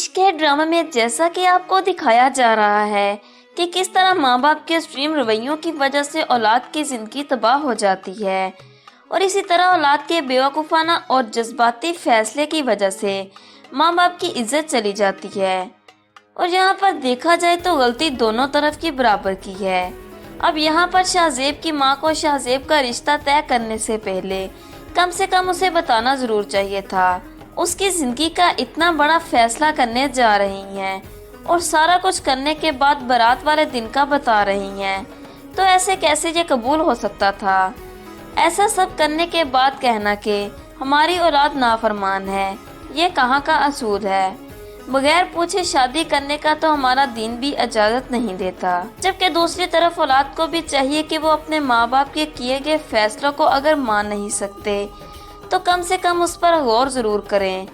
इश्क है ड्रामा में जैसा कि आपको दिखाया जा रहा है कि किस तरह माँ बाप के एक्सट्रीम रवैयों की वजह से औलाद की जिंदगी तबाह हो जाती है, और इसी तरह औलाद के बेवकूफ़ाना और जज्बाती फैसले की वजह से माँ बाप की इज्जत चली जाती है। और यहाँ पर देखा जाए तो गलती दोनों तरफ की बराबर की है। अब यहाँ पर शाहजेब की माँ को शाहजेब का रिश्ता तय करने से पहले कम से कम उसे बताना जरूर चाहिए था। उसकी जिंदगी का इतना बड़ा फैसला करने जा रही हैं और सारा कुछ करने के बाद बारात वाले दिन का बता रही हैं, तो ऐसे कैसे ये कबूल हो सकता था? ऐसा सब करने के बाद कहना कि हमारी औलाद नाफरमान है, ये कहाँ का असूल है? बगैर पूछे शादी करने का तो हमारा दीन भी इजाजत नहीं देता। जबकि दूसरी तरफ औलाद को भी चाहिए कि वो अपने माँ बाप के किए गए फैसलों को अगर मान नहीं सकते तो कम से कम उस पर गौर जरूर करें।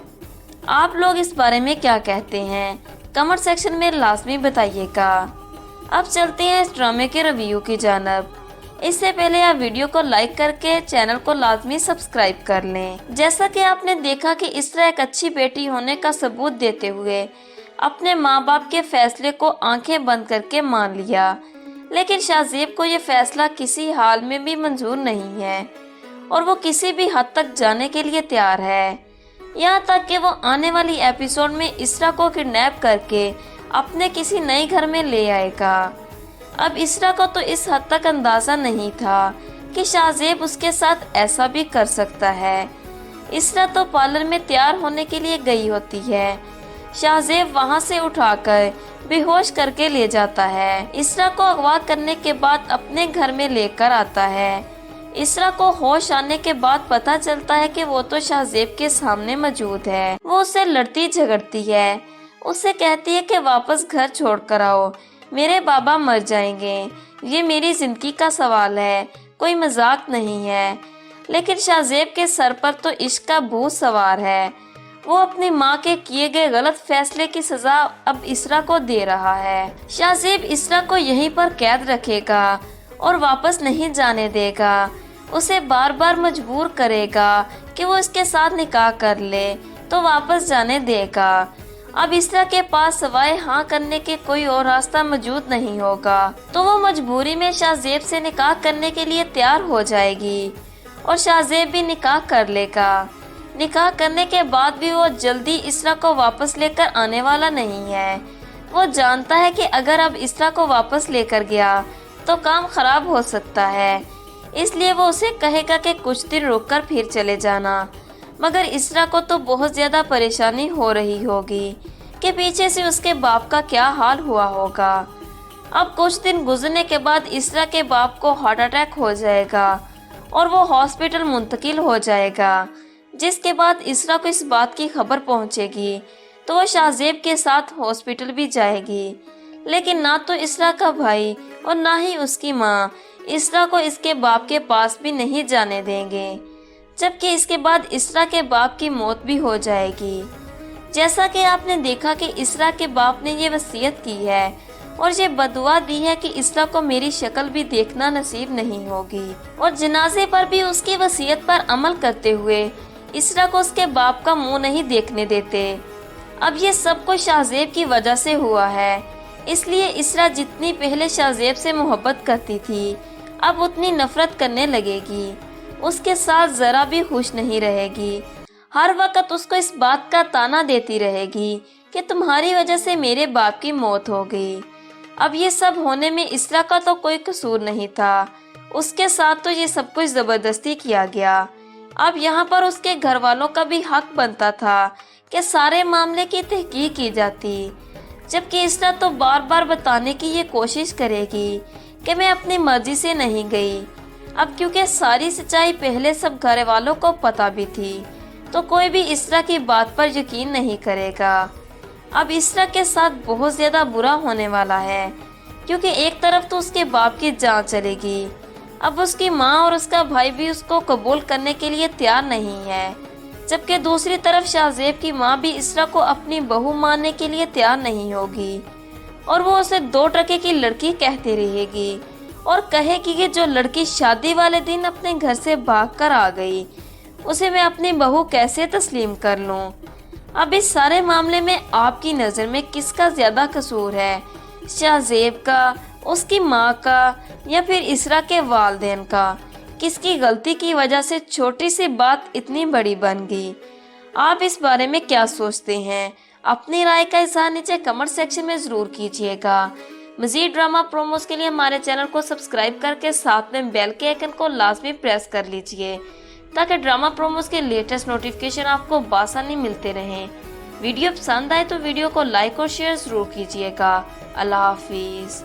आप लोग इस बारे में क्या कहते हैं? कमेंट सेक्शन में लाजमी बताइएगा। अब चलते हैं इस ड्रामे के रिव्यू की जानब। इससे पहले आप वीडियो को लाइक करके चैनल को लाजमी सब्सक्राइब कर लें। जैसा कि आपने देखा कि इसरा एक अच्छी बेटी होने का सबूत देते हुए अपने माँ बाप के फैसले को आंखें बंद करके मान लिया, लेकिन शाहजेब को ये फैसला किसी हाल में भी मंजूर नहीं है और वो किसी भी हद तक जाने के लिए तैयार है। यहाँ तक कि वो आने वाली एपिसोड में इसरा को किडनैप करके अपने किसी नए घर में ले आएगा। अब इसरा को तो इस हद तक अंदाजा नहीं था कि शाहजेब उसके साथ ऐसा भी कर सकता है। इसरा तो पार्लर में तैयार होने के लिए गई होती है, शाहजेब वहां से उठाकर बेहोश करके ले जाता है। इसरा को अगवा करने के बाद अपने घर में लेकर आता है। इसरा को होश आने के बाद पता चलता है कि वो तो शाहजेब के सामने मौजूद है। वो उससे लड़ती झगड़ती है, उससे कहती है कि वापस घर छोड़कर आओ, मेरे बाबा मर जाएंगे, ये मेरी जिंदगी का सवाल है, कोई मजाक नहीं है। लेकिन शाहजेब के सर पर तो इश्क का भूत सवार है। वो अपनी माँ के किए गए गलत फैसले की सजा अब इसरा को दे रहा है। शाहजेब इसरा को यहीं पर कैद रखेगा और वापस नहीं जाने देगा, उसे बार बार मजबूर करेगा कि वो इसके साथ निकाह कर ले तो वापस जाने देगा। अब इसरा के पास सवाए हाँ करने के कोई और रास्ता मौजूद नहीं होगा, तो वो मजबूरी में शाहजेब से निकाह करने के लिए तैयार हो जाएगी और शाहजेब भी निकाह कर लेगा। निकाह करने के बाद भी वो जल्दी इसरा को वापस लेकर आने वाला नहीं है। वो जानता है कि अगर अब इसरा को वापस लेकर गया तो काम खराब हो सकता है, इसलिए वो उसे कहेगा कि कुछ दिन रुककर फिर चले जाना। मगर इसरा को तो बहुत ज़्यादा परेशानी हो रही होगी कि पीछे से उसके बाप का क्या हाल हुआ होगा। अब कुछ दिन गुजरने के बाद इसरा के बाप को हार्ट अटैक हो जाएगा और वो हॉस्पिटल मुंतकिल हो जाएगा, जिसके बाद इसरा को इस बात की खबर पहुंचेगी तो वो शाहजेब के साथ हॉस्पिटल भी जाएगी। लेकिन ना तो इसरा का भाई और ना ही उसकी माँ इसरा को इसके बाप के पास भी नहीं जाने देंगे, जबकि इसके बाद इसरा के बाप की मौत भी हो जाएगी। जैसा कि आपने देखा कि इसरा के बाप ने ये वसीयत की है और ये बदुआ दी है कि इसरा को मेरी शक्ल भी देखना नसीब नहीं होगी, और जनाजे पर भी उसकी वसीयत पर अमल करते हुए इसरा को उसके बाप का मुंह नहीं देखने देते। अब ये सब कुछ शाहजेब की वजह से हुआ है, इसलिए इसरा जितनी पहले शाहजेब से मोहब्बत करती थी अब उतनी नफरत करने लगेगी, उसके साथ जरा भी खुश नहीं रहेगी। हर वक्त उसको इस बात का ताना देती रहेगी कि तुम्हारी वजह से मेरे बाप की मौत हो गई। अब ये सब होने में इसरा का तो कोई कसूर नहीं था, उसके साथ तो ये सब कुछ जबरदस्ती किया गया। अब यहाँ पर उसके घर वालों का भी हक बनता था कि सारे मामले की तहकीक की जाती, जबकि इसरा तो बार बार बताने की ये कोशिश करेगी कि मैं अपनी मर्जी से नहीं गई। अब क्योंकि सारी सच्चाई पहले सब घर वालों को पता भी थी, तो कोई भी इसरा की बात पर यकीन नहीं करेगा। अब इसरा के साथ बहुत ज़्यादा बुरा होने वाला है, क्योंकि एक तरफ तो उसके बाप की जान चलेगी, अब उसकी माँ और उसका भाई भी उसको कबूल करने के लिए तैयार नहीं है, जबकि दूसरी तरफ शाहजेब की माँ भी इसरा को अपनी बहू मानने के लिए तैयार नहीं होगी और वो उसे 2 टके की लड़की कहती रहेगी और कहेगी कि जो लड़की शादी वाले दिन अपने घर से भाग कर आ गई उसे मैं अपनी बहू कैसे तस्लीम कर लूं। اب اس سارے معاملے میں آپ کی نظر میں کس کا زیادہ قصور ہے، شہزیب کا، اس کی ماں کا، یا پھر اسرا کے والدین کا؟ کس کی غلطی کی وجہ سے چھوٹی سی بات اتنی بڑی بن گئی؟ آپ اس بارے میں کیا سوچتے ہیں؟ اپنی رائے کا اظہار نیچے کمنٹ سیکشن میں ضرور کیجیے گا۔ مزید ڈرامہ پروموز کے لیے ہمارے چینل کو سبسکرائب کر کے ساتھ میں بیل کے آئیکن کو لازمی پریس کر لیجیے تاکہ ڈرامہ پروموز کے لیٹسٹ نوٹیفیکیشن آپ کو بآسانی ملتے رہیں۔ ویڈیو پسند آئے تو ویڈیو کو لائک اور شیئر ضرور کیجیے گا۔ اللہ حافظ۔